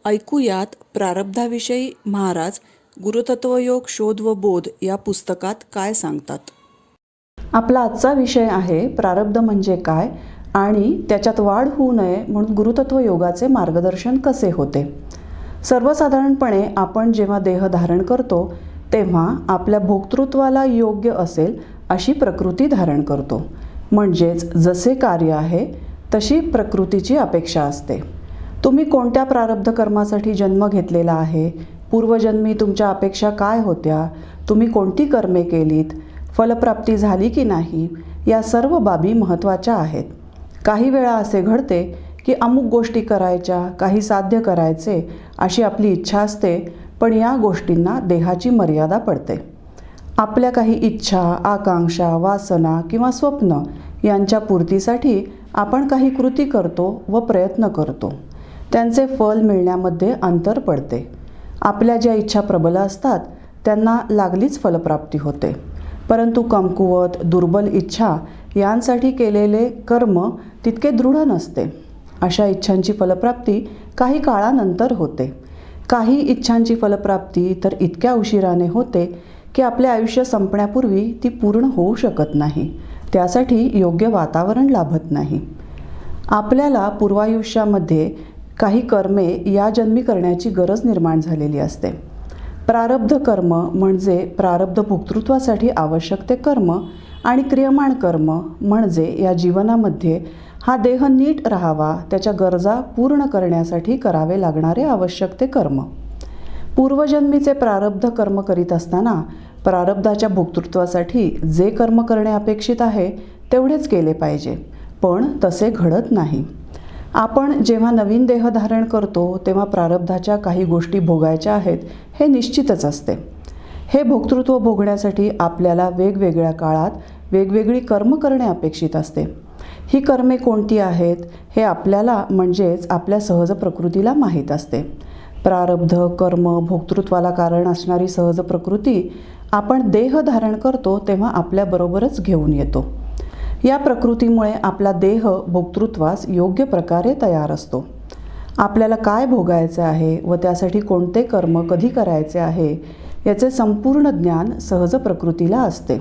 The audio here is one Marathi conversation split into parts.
ऐकूयात प्रारब्धाविषयी महाराज गुरुतत्वयोग शोध व बोध या पुस्तकात काय सांगतात. आपला आजचा विषय आहे प्रारब्ध म्हणजे काय आणि त्याच्यात वाढ होऊ नये म्हणून गुरुतत्व योगाचे मार्गदर्शन कसे होते. सर्वसाधारणपणे आपण जेव्हा देह धारण करतो तेव्हा आपल्या भोक्तृत्वाला योग्य असेल अशी प्रकृती धारण करतो. म्हणजेच जसे कार्य आहे तशी प्रकृतीची अपेक्षा असते. तुम्ही कोणत्या प्रारब्ध कर्मासाठी जन्म घेतलेला आहे, पूर्वजन्मी तुमच्या अपेक्षा काय होत्या, तुम्ही कोणती कर्मे केलीत, फलप्राप्ती झाली की नाही, या सर्व बाबी महत्त्वाच्या आहेत. काही वेळा असे घडते की अमुक गोष्टी करायच्या, काही साध्य करायचे अशी आपली इच्छा असते, पण या गोष्टींना देहाची मर्यादा पडते. आपल्या काही इच्छा, आकांक्षा, वासना किंवा स्वप्न यांच्या पूर्तीसाठी आपण काही कृती करतो व प्रयत्न करतो. त्यांचे फल मिळण्यामध्ये अंतर पडते. आपल्या ज्या इच्छा प्रबल असतात त्यांना लागलीच फलप्राप्ती होते, परंतु कमकुवत, दुर्बल इच्छा यांसाठी केलेले कर्म तितके दृढ नसते. अशा इच्छांची फलप्राप्ती काही काळानंतर होते. काही इच्छांची फलप्राप्ती तर इतक्या उशिराने होते की आपले आयुष्य संपण्यापूर्वी ती पूर्ण होऊ शकत नाही. त्यासाठी योग्य वातावरण लाभत नाही. आपल्याला पूर्वायुष्यामध्ये काही कर्मे या जन्मी करण्याची गरज निर्माण झालेली असते. प्रारब्ध कर्म म्हणजे प्रारब्ध भोक्तृत्वासाठी आवश्यक ते कर्म आणि क्रियमाण कर्म म्हणजे या जीवनामध्ये हा देह नीट राहावा त्याच्या गरजा पूर्ण करण्यासाठी करावे लागणारे आवश्यक ते कर्म. पूर्वजन्मीचे प्रारब्ध कर्म करीत असताना प्रारब्धाच्या भोक्तृत्वासाठी जे कर्म करणे अपेक्षित आहे तेवढेच केले पाहिजे, पण तसे घडत नाही. आपण जेव्हा नवीन देह धारण करतो तेव्हा प्रारब्धाच्या काही गोष्टी भोगायच्या आहेत हे निश्चितच असते. हे भोक्तृत्व भोगण्यासाठी आपल्याला वेगवेगळ्या काळात वेगवेगळी कर्म करणे अपेक्षित असते. ही कर्मे कोणती आहेत हे आपल्याला म्हणजेच आपल्या सहज प्रकृतीला माहीत असते. प्रारब्ध कर्म भोक्तृत्वाला कारण असणारी सहज प्रकृती आपण देह धारण करतो तेव्हा आपल्याबरोबरच घेऊन येतो. या प्रकृतीमुळे आपला देह भोक्तृत्वास योग्य प्रकारे तयार असतो. आपल्याला काय भोगायचे आहे व त्यासाठी कोणते कर्म कधी करायचे आहे याचे संपूर्ण ज्ञान सहज प्रकृतीला असते.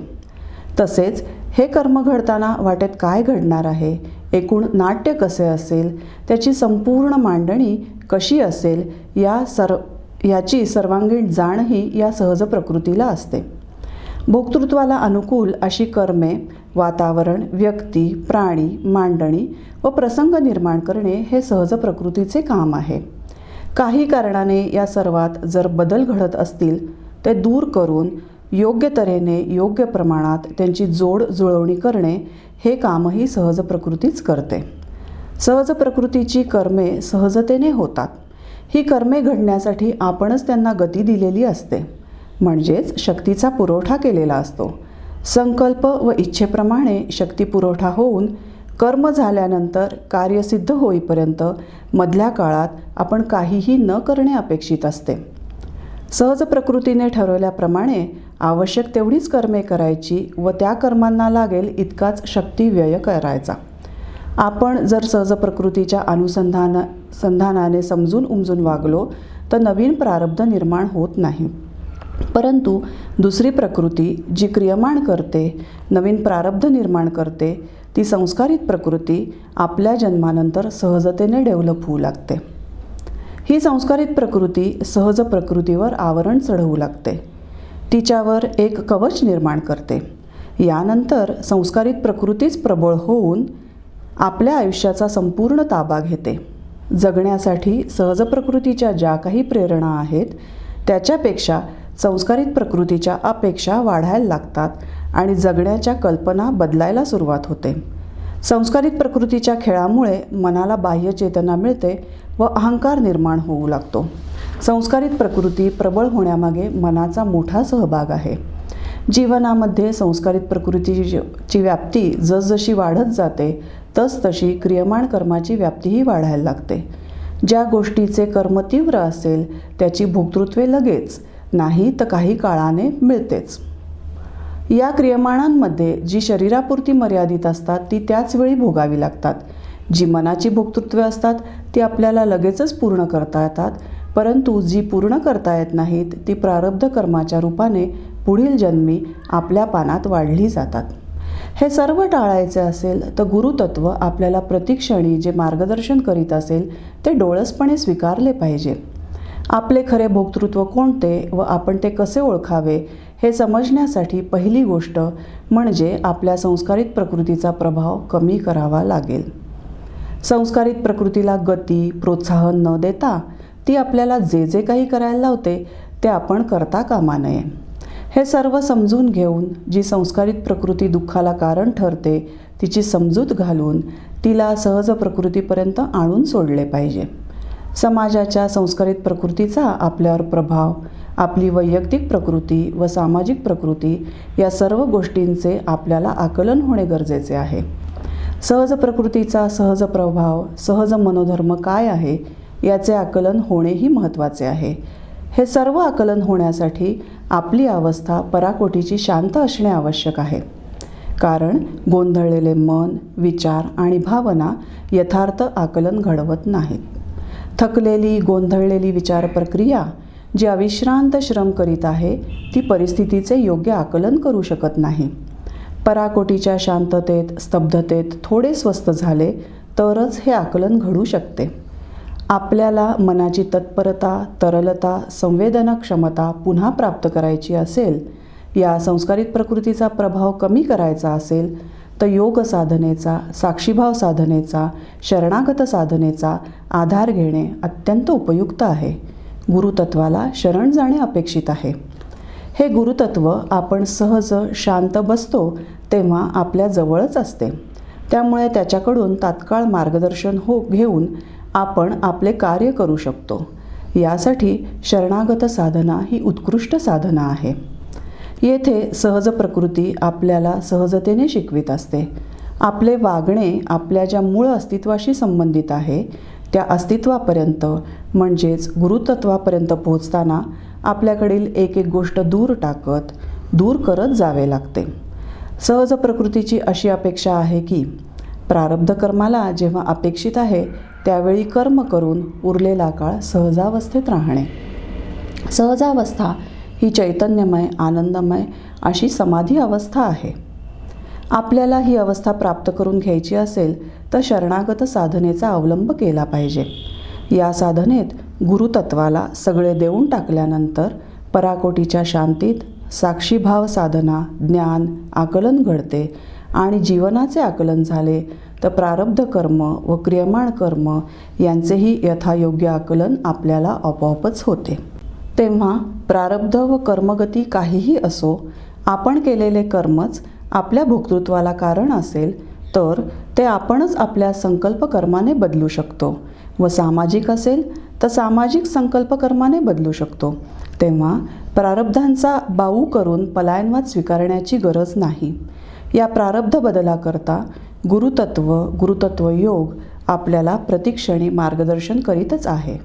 तसेच हे कर्म घडताना वाटेत काय घडणार आहे, एकूण नाट्य कसे असेल, त्याची संपूर्ण मांडणी कशी असेल याची सर्वांगीण जाणही या सहज प्रकृतीला असते. भोक्तृत्वाला अनुकूल अशी कर्मे, वातावरण, व्यक्ती, प्राणी, मांडणी व प्रसंग निर्माण करणे हे सहज प्रकृतीचे काम आहे. काही कारणाने या सर्वात जर बदल घडत असतील ते दूर करून योग्य तऱ्हेने योग्य प्रमाणात त्यांची जोड जुळवणी करणे हे कामही सहज प्रकृतीच करते. सहज प्रकृतीची कर्मे सहजतेने होतात. ही कर्मे घडण्यासाठी आपणच त्यांना गती दिलेली असते, म्हणजेच शक्तीचा पुरवठा केलेला असतो. संकल्प व इच्छेप्रमाणे शक्ती पुरवठा होऊन कर्म झाल्यानंतर कार्यसिद्ध होईपर्यंत मधल्या काळात आपण काहीही न करणे अपेक्षित असते. सहज प्रकृतीने ठरवल्याप्रमाणे आवश्यक तेवढीच कर्मे करायची व त्या कर्मांना लागेल इतकाच शक्ती व्यय करायचा. आपण जर सहज प्रकृतीच्या अनुसंधानाने समजून उमजून वागलो तर नवीन प्रारब्ध निर्माण होत नाही. परंतु दुसरी प्रकृती जी क्रियमाण करते, नवीन प्रारब्ध निर्माण करते, ती संस्कारित प्रकृती आपल्या जन्मानंतर सहजतेने डेव्हलप होऊ लागते. ही संस्कारित प्रकृती सहज प्रकृतीवर आवरण चढवू लागते, तिच्यावर एक कवच निर्माण करते. यानंतर संस्कारित प्रकृतीच प्रबळ होऊन आपल्या आयुष्याचा संपूर्ण ताबा घेते. जगण्यासाठी सहज प्रकृतीच्या ज्या काही प्रेरणा आहेत त्याच्यापेक्षा संस्कारित प्रकृतीच्या अपेक्षा वाढायला लागतात आणि जगण्याच्या कल्पना बदलायला सुरुवात होते. संस्कारित प्रकृतीच्या खेळामुळे मनाला बाह्य चेतना मिळते व अहंकार निर्माण होऊ लागतो. संस्कारित प्रकृती प्रबळ होण्यामागे मनाचा मोठा सहभाग आहे. जीवनामध्ये संस्कारित प्रकृतीची व्याप्ती जसजशी वाढत जाते तसतशी क्रियमाण कर्माची व्याप्तीही वाढायला लागते. ज्या गोष्टीचे कर्म तीव्र असेल त्याची भोक्तृत्वे लगेच नाही तर काही काळाने मिळतेच. या क्रियमाणांमध्ये जी शरीरापुरती मर्यादित असतात ती त्याच वेळी भोगावी लागतात. जी मनाची भोक्तृत्वे असतात ती आपल्याला लगेचच पूर्ण करता येतात परंतु जी पूर्ण करता येत नाहीत ती प्रारब्ध कर्माच्या रूपाने पुढील जन्मी आपल्या पानात वाढली जातात. हे सर्व टाळायचे असेल तर गुरुतत्व आपल्याला प्रतिक्षणी जे मार्गदर्शन करीत असेल ते डोळसपणे स्वीकारले पाहिजे. आपले खरे भोक्तृत्व कोणते व आपण ते कसे ओळखावे हे समजण्यासाठी पहिली गोष्ट म्हणजे आपल्या संस्कारित प्रकृतीचा प्रभाव कमी करावा लागेल. संस्कारित प्रकृतीला गती प्रोत्साहन न देता ती आपल्याला जे जे काही करायला लावते ते आपण करता कामा नये. हे सर्व समजून घेऊन जी संस्कारित प्रकृती दुःखाला कारण ठरते तिची समजूत घालून तिला सहज प्रकृतीपर्यंत आणून सोडले पाहिजे. समाजाच्या संस्कारित प्रकृतीचा आपल्यावर प्रभाव, आपली वैयक्तिक प्रकृती व सामाजिक प्रकृती या सर्व गोष्टींचे आपल्याला आकलन होणे गरजेचे आहे. सहज प्रकृतीचा सहज प्रभाव, सहज मनोधर्म काय आहे याचे आकलन होणेही महत्त्वाचे आहे. हे सर्व आकलन होण्यासाठी आपली अवस्था पराकोटीची शांत असणे आवश्यक आहे. कारण गोंधळलेले मन, विचार आणि भावना यथार्थ आकलन घडवत नाहीत. थकलेली गोंधळलेली विचार प्रक्रिया जी अविश्रांत श्रम करीत आहे ती परिस्थितीचे योग्य आकलन करू शकत नाही. पराकोटीच्या शांततेत स्तब्धतेत थोडे स्वस्थ झाले तरच हे आकलन घडू शकते. आपल्याला मनाची तत्परता, तरलता, संवेदना क्षमता पुन्हा प्राप्त करायची असेल, या संस्कारित प्रकृतीचा प्रभाव कमी करायचा असेल तर योग साधनेचा, साक्षीभाव साधनेचा, शरणागत साधनेचा आधार घेणे अत्यंत उपयुक्त आहे. गुरुतत्वाला शरण जाणे अपेक्षित आहे. हे गुरुतत्व आपण सहज शांत बसतो तेव्हा आपल्या जवळच असते. त्यामुळे त्याच्याकडून तात्काळ मार्गदर्शन घेऊन आपण आपले कार्य करू शकतो. यासाठी शरणागत साधना ही उत्कृष्ट साधना आहे. येथे सहज प्रकृती आपल्याला सहजतेने शिकवित असते. आपले वागणे आपल्या ज्या मूळ अस्तित्वाशी संबंधित आहे त्या अस्तित्वापर्यंत म्हणजेच गुरुतत्वापर्यंत पोहोचताना आपल्याकडील एक एक गोष्ट दूर करत जावे लागते. सहज प्रकृतीची अशी अपेक्षा आहे की प्रारब्ध कर्माला जेव्हा अपेक्षित आहे त्यावेळी कर्म करून उरलेला काळ सहजावस्थेत राहणे. सहजावस्था ही चैतन्यमय, आनंदमय अशी समाधी अवस्था आहे. आपल्याला ही अवस्था प्राप्त करून घ्यायची असेल तर शरणागत साधनेचा अवलंब केला पाहिजे. या साधनेत गुरुतत्वाला सगळे देऊन टाकल्यानंतर पराकोटीच्या शांतीत साक्षीभाव साधना, ज्ञान, आकलन घडते आणि जीवनाचे आकलन झाले तर प्रारब्ध कर्म व क्रियमाण कर्म यांचेही यथायोग्य आकलन आपल्याला आपोआपच होते. तेव्हा प्रारब्ध व कर्मगती काहीही असो, आपण केलेले कर्मच आपल्या भोक्तृत्वाला कारण असेल तर ते आपणच आपल्या संकल्प कर्माने बदलू शकतो व सामाजिक असेल तर सामाजिक संकल्प कर्माने बदलू शकतो. तेव्हा प्रारब्धांचा बाऊ करून पलायनवाद स्वीकारण्याची गरज नाही. या प्रारब्ध बदलाकरता गुरुतत्व योग आपल्याला प्रतिक्षणी मार्गदर्शन करीतच आहे.